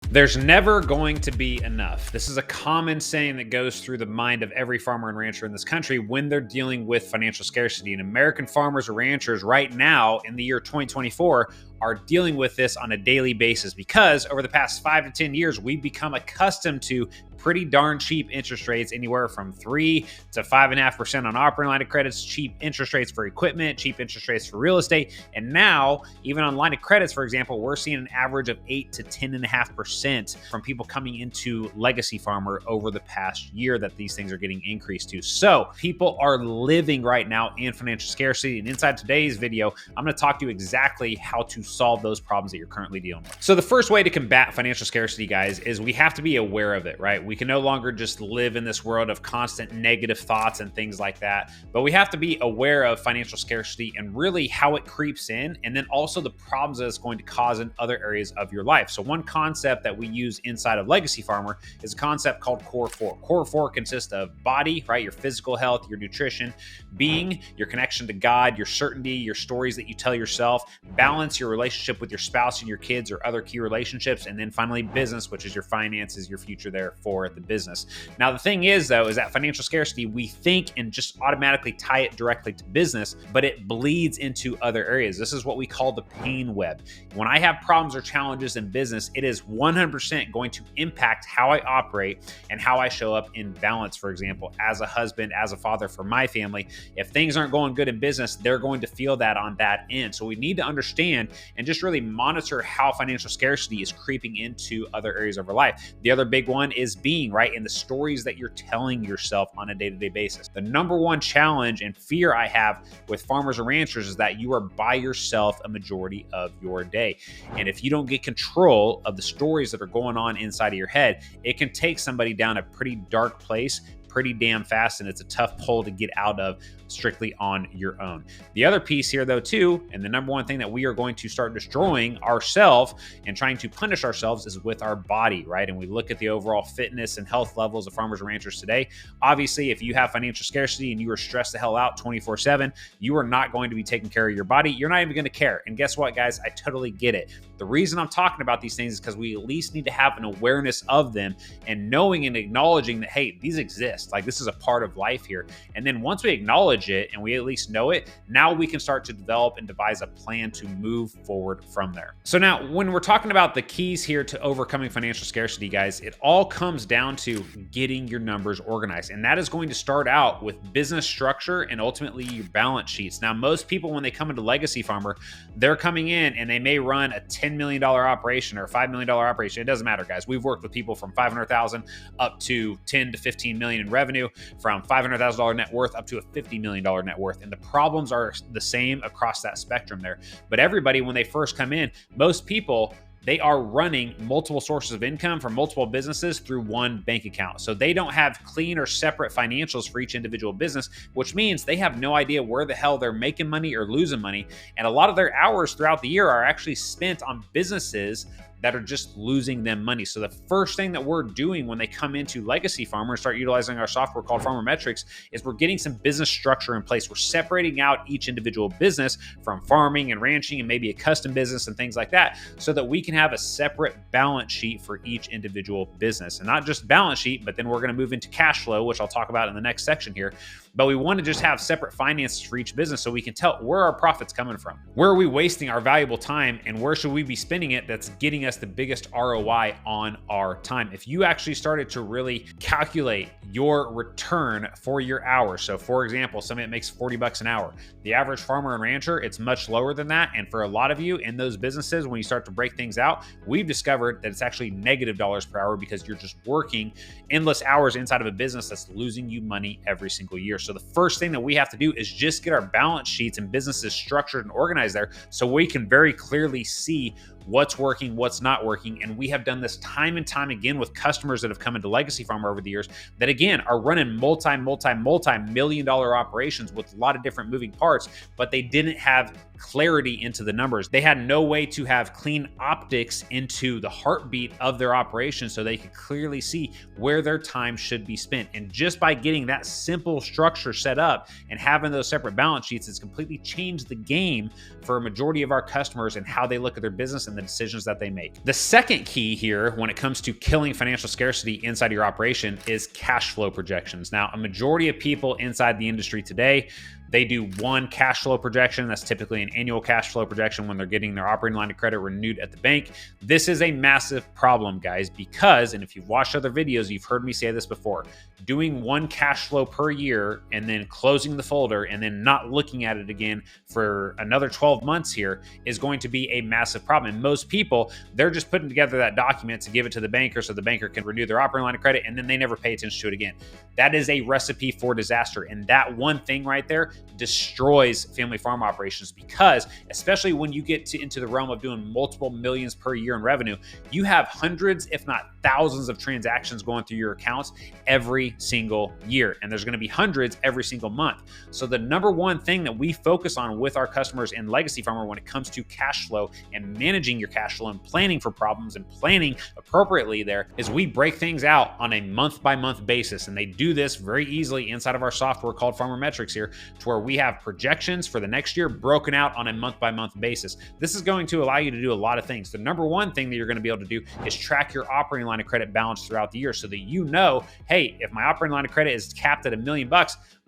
There's never going to be enough. This is a common saying that goes through the mind of every farmer and rancher in this country when they're dealing with financial scarcity. And American farmers or ranchers right now in the year 2024 are dealing with this on a daily basis because over the past 5 to 10 years, we've become accustomed to pretty darn cheap interest rates, anywhere from 3 to 5.5% on operating line of credits, cheap interest rates for equipment, cheap interest rates for real estate. And now, even on line of credits, for example, we're seeing an average of 8 to 10.5% from people coming into legacy farmer over the past year that these things are getting increased to. So people are living right now in financial scarcity. And inside today's video, I'm going to talk to you exactly how to solve those problems that you're currently dealing with. So the first way to combat financial scarcity, guys, is we have to be aware of it, right? We can no longer just live in this world of constant negative thoughts and things like that, but we have to be aware of financial scarcity and really how it creeps in, and then also the problems that it's going to cause in other areas of your life. So one concept that we use inside of Legacy Farmer is a concept called Core 4. Core 4 consists of body, right? Your physical health, your nutrition, being, your connection to God, your certainty, your stories that you tell yourself, balance, your relationship with your spouse and your kids or other key relationships, and then finally business, which is your finances, your future there for the business. Now, the thing is, though, is that financial scarcity, we think and just automatically tie it directly to business, but it bleeds into other areas. This is what we call the pain web. When I have problems or challenges in business, it is 100% going to impact how I operate and how I show up in balance, for example, as a husband, as a father for my family. If things aren't going good in business, they're going to feel that on that end. So we need to understand and just really monitor how financial scarcity is creeping into other areas of our life. The other big one is being, right, in the stories that you're telling yourself on a day-to-day basis. The number one challenge and fear I have with farmers and ranchers is that you are by yourself a majority of your day. And if you don't get control of the stories that are going on inside of your head, it can take somebody down a pretty dark place pretty damn fast, and it's a tough pull to get out of strictly on your own. The other piece here, though, too, and the number one thing that we are going to start destroying ourselves and trying to punish ourselves is with our body, right? And we look at the overall fitness and health levels of farmers and ranchers today. Obviously, if you have financial scarcity and you are stressed the hell out 24/7, you are not going to be taking care of your body. You're not even going to care. And guess what, guys? I totally get it. The reason I'm talking about these things is because we at least need to have an awareness of them and knowing and acknowledging that, hey, these exist. Like, this is a part of life here. And then once we acknowledge it and we at least know it, now we can start to develop and devise a plan to move forward from there. So now when we're talking about the keys here to overcoming financial scarcity, guys, it all comes down to getting your numbers organized. And that is going to start out with business structure and ultimately your balance sheets. Now, most people, when they come into Legacy Farmer, they're coming in and they may run a $10 million operation or a $5 million operation. It doesn't matter, guys. We've worked with people from $500,000 up to 10 to 15 million in revenue, from $500,000 net worth up to a $50 million net worth. And the problems are the same across that spectrum there. But everybody, when they first come in, most people, they are running multiple sources of income from multiple businesses through one bank account. So they don't have clean or separate financials for each individual business, which means they have no idea where the hell they're making money or losing money. And a lot of their hours throughout the year are actually spent on businesses that are just losing them money. So the first thing that we're doing when they come into Legacy Farmer and start utilizing our software called Farmer Metrics is we're getting some business structure in place. We're separating out each individual business from farming and ranching and maybe a custom business and things like that, so that we can have a separate balance sheet for each individual business. And not just balance sheet, but then we're going to move into cash flow, which I'll talk about in the next section here. But we want to just have separate finances for each business so we can tell where our profit's coming from. Where are we wasting our valuable time, and where should we be spending it that's getting us the biggest ROI on our time? If you actually started to really calculate your return for your hours. So for example, somebody that makes $40 an hour, the average farmer and rancher, it's much lower than that. And for a lot of you in those businesses, when you start to break things out, we've discovered that it's actually negative dollars per hour because you're just working endless hours inside of a business that's losing you money every single year. So the first thing that we have to do is just get our balance sheets and businesses structured and organized there so we can very clearly see what's working, what's not working. And we have done this time and time again with customers that have come into Legacy Farmer over the years that, again, are running multi-million dollar operations with a lot of different moving parts, but they didn't have clarity into the numbers. They had no way to have clean optics into the heartbeat of their operation so they could clearly see where their time should be spent. And just by getting that simple structure set up and having those separate balance sheets, it's completely changed the game for a majority of our customers and how they look at their business and the decisions that they make. The second key here when it comes to killing financial scarcity inside of your operation is cash flow projections. Now, a majority of people inside the industry today, they do one cash flow projection. That's typically an annual cash flow projection when they're getting their operating line of credit renewed at the bank. This is a massive problem, guys, because, and if you've watched other videos, you've heard me say this before, doing one cash flow per year and then closing the folder and then not looking at it again for another 12 months here is going to be a massive problem. And most people, they're just putting together that document to give it to the banker so the banker can renew their operating line of credit, and then they never pay attention to it again. That is a recipe for disaster. And that one thing right there destroys family farm operations, because especially when you get into the realm of doing multiple millions per year in revenue, you have hundreds, if not thousands of transactions going through your accounts every single year. And there's going to be hundreds every single month. So the number one thing that we focus on with our customers in Legacy Farmer when it comes to cash flow and managing your cash flow and planning for problems and planning appropriately there is we break things out on a month by month basis. And they do this very easily inside of our software called Farmer Metrics here, to where we have projections for the next year broken out on a month by month basis. This is going to allow you to do a lot of things. The number one thing that you're going to be able to do is track your operating line of credit balance throughout the year, so that you know, hey, if my operating line of credit is capped at $1 million,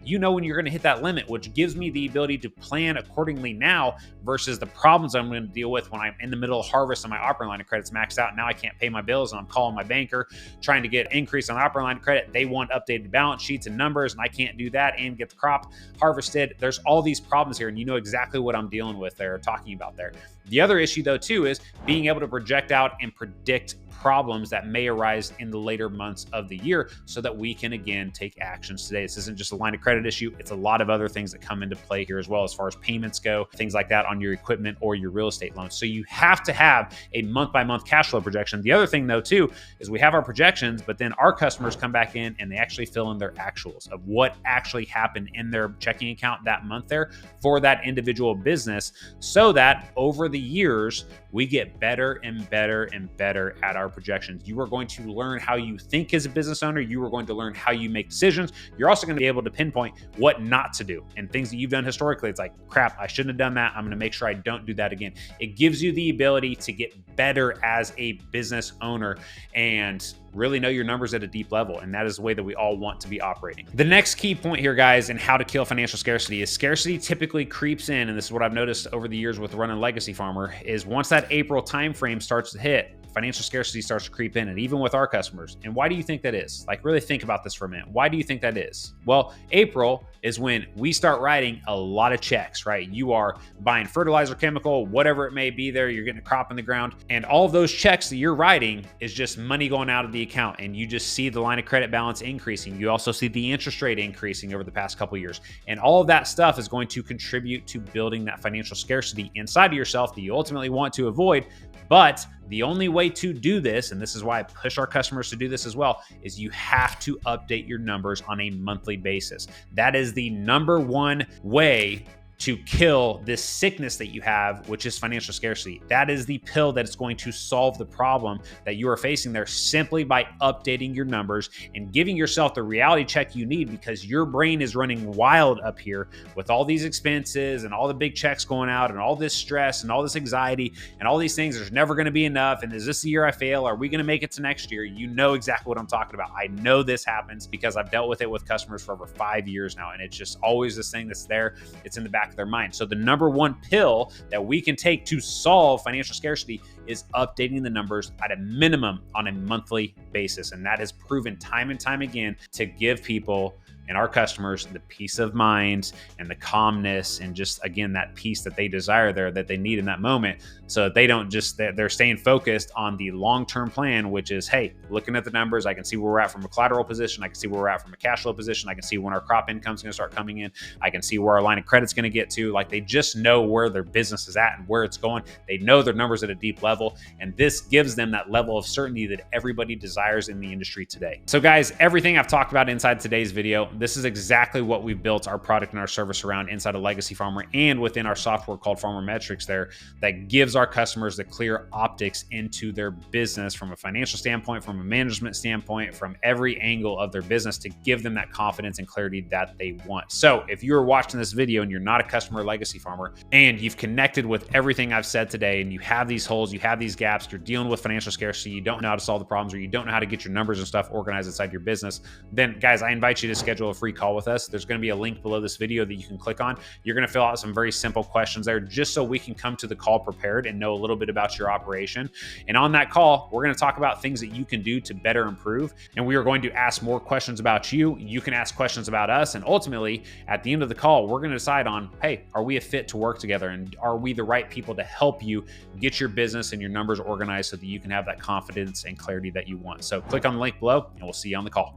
you know when you're going to hit that limit, which gives me the ability to plan accordingly now versus the problems I'm going to deal with when I'm in the middle of harvest and my operating line of credit's maxed out. Now I can't pay my bills and I'm calling my banker trying to get an increase on the operating line of credit. They want updated balance sheets and numbers, and I can't do that and get the crop harvested. There's all these problems here, and you know exactly what I'm dealing with there, talking about there. The other issue though too is being able to project out and predict problems that may arise in the later months of the year so that we can again take actions today. This isn't just a line of credit issue. It's a lot of other things that come into play here as well, as far as payments go, things like that on your equipment or your real estate loans. So you have to have a month by month cash flow projection. The other thing though too is we have our projections, but then our customers come back in and they actually fill in their actuals of what actually happened in their checking account that month there for that individual business, so that over the years we get better and better and better at our projections. You are going to learn how you think as a business owner. You are going to learn how you make decisions. You're also going to be able to pinpoint what not to do and things that you've done historically. It's like, crap, I shouldn't have done that. I'm going to make sure I don't do that again. It gives you the ability to get better as a business owner and really know your numbers at a deep level. And that is the way that we all want to be operating. The next key point here, guys, in how to kill financial scarcity is scarcity typically creeps in. And this is what I've noticed over the years with running Legacy Farmer is once that April timeframe starts to hit, financial scarcity starts to creep in, and even with our customers. And why do you think that is? Like, really think about this for a minute. Why do you think that is? Well, April is when we start writing a lot of checks, right? You are buying fertilizer, chemical, whatever it may be there. You're getting a crop in the ground, and all of those checks that you're writing is just money going out of the account, and you just see the line of credit balance increasing. You also see the interest rate increasing over the past couple of years, and all of that stuff is going to contribute to building that financial scarcity inside of yourself that you ultimately want to avoid. But the only way to do this, and this is why I push our customers to do this as well, is you have to update your numbers on a monthly basis. That is the number one way to kill this sickness that you have, which is financial scarcity. That is the pill that is going to solve the problem that you are facing there, simply by updating your numbers and giving yourself the reality check you need, because your brain is running wild up here with all these expenses and all the big checks going out and all this stress and all this anxiety and all these things. There's never going to be enough. And is this the year I fail? Are we going to make it to next year? You know exactly what I'm talking about. I know this happens because I've dealt with it with customers for over 5 years now. And it's just always this thing that's there. It's in the back of their mind. So the number one pill that we can take to solve financial scarcity is updating the numbers at a minimum on a monthly basis. And that has proven time and time again to give people and our customers the peace of mind and the calmness and just, again, that peace that they desire there, that they need in that moment, so that they don't just, they're staying focused on the long-term plan, which is, hey, looking at the numbers, I can see where we're at from a collateral position. I can see where we're at from a cash flow position. I can see when our crop income's going to start coming in. I can see where our line of credit's going to get to. Like, they just know where their business is at and where it's going. They know their numbers at a deep level. And this gives them that level of certainty that everybody desires in the industry today. So guys, everything I've talked about inside today's video, this is exactly what we've built our product and our service around inside of Legacy Farmer and within our software called Farmer Metrics there, that gives our customers the clear optics into their business from a financial standpoint, from a management standpoint, from every angle of their business to give them that confidence and clarity that they want. So if you're watching this video and you're not a customer of Legacy Farmer and you've connected with everything I've said today and you have these holes, you have these gaps, you're dealing with financial scarcity, you don't know how to solve the problems, or you don't know how to get your numbers and stuff organized inside your business, then guys, I invite you to schedule a free call with us. There's going to be a link below this video that you can click on. You're going to fill out some very simple questions there just so we can come to the call prepared and know a little bit about your operation. And on that call, we're going to talk about things that you can do to better improve. And we are going to ask more questions about you. You can ask questions about us. And ultimately, at the end of the call, we're going to decide on, hey, are we a fit to work together? And are we the right people to help you get your business and your numbers organized so that you can have that confidence and clarity that you want? So click on the link below and we'll see you on the call.